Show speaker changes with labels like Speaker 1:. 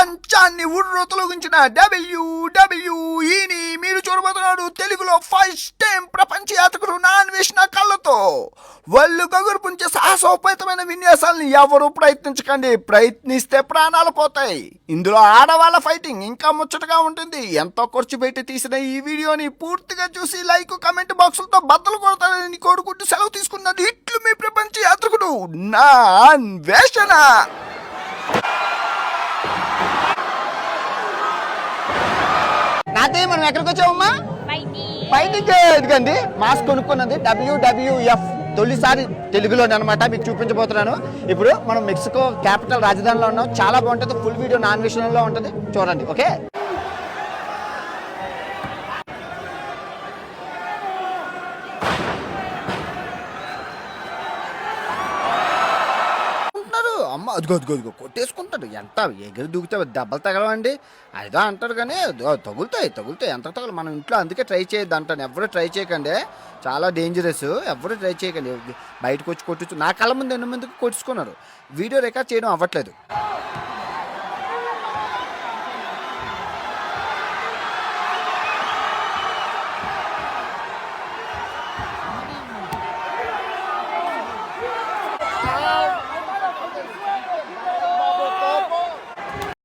Speaker 1: ప్రపంచాన్ని ఉర్రూతలొగించిన డబ్ల్యూడబ్ల్యూఈని మీరు చూడబోతున్నారు. తెలుగులో ఫస్ట్ టైం ప్రపంచ యాత్రికుడు నాన్వేషణ కళ్ళతో వాళ్ళు గగురుపుంచే సాహసోపేతమైన విన్యాసాలను ఎవరు ప్రయత్నించకండి. ప్రయత్నిస్తే ప్రాణాలు పోతాయి. ఇందులో ఆడవాళ్ళ ఫైటింగ్ ఇంకా ముచ్చటగా ఉంటుంది. ఎంతో ఖర్చు పెట్టి తీసిన ఈ వీడియోని పూర్తిగా చూసి లైక్ కమెంట్ బాక్సులతో బద్దలు కొడతారని కోరుకుంటూ సెలవు తీసుకున్నది ఇట్లు మీ ప్రపంచ యాత్రికుడు నాన్వేషణ. నాతే మనం ఎక్కడికి వచ్చామమ్మా? బయటికి ఎందుకండి మాస్క్ కొనుక్కున్నది WWF తొలిసారి తెలుగులోనే అనమాట. మీకు చూపించబోతున్నాను. ఇప్పుడు మనం మెక్సికో క్యాపిటల్ రాజధానిలో ఉన్నాం. చాలా బాగుంటుంది. ఫుల్ వీడియో నాన్వేషణలో ఉంటుంది, చూడండి. ఓకే, అమ్మ అదిగో కొట్టేసుకుంటాడు. ఎంత ఎగిరి దూకితే దెబ్బలు తగలవండి అదో అంటారు. కానీ తగులుతాయి ఎంత తగలు మన ఇంట్లో. అందుకే ట్రై చేయొద్దు అంటాను. ఎవరు ట్రై చేయకండి, చాలా డేంజరస్. ఎవరు ట్రై చేయకండి. బయటకు వచ్చి కొట్టించు. నా కళ్ళ ముందు ఎన్ని మందికి కొట్టుకున్నారు. వీడియో రికార్డ్ చేయడం అవ్వట్లేదు.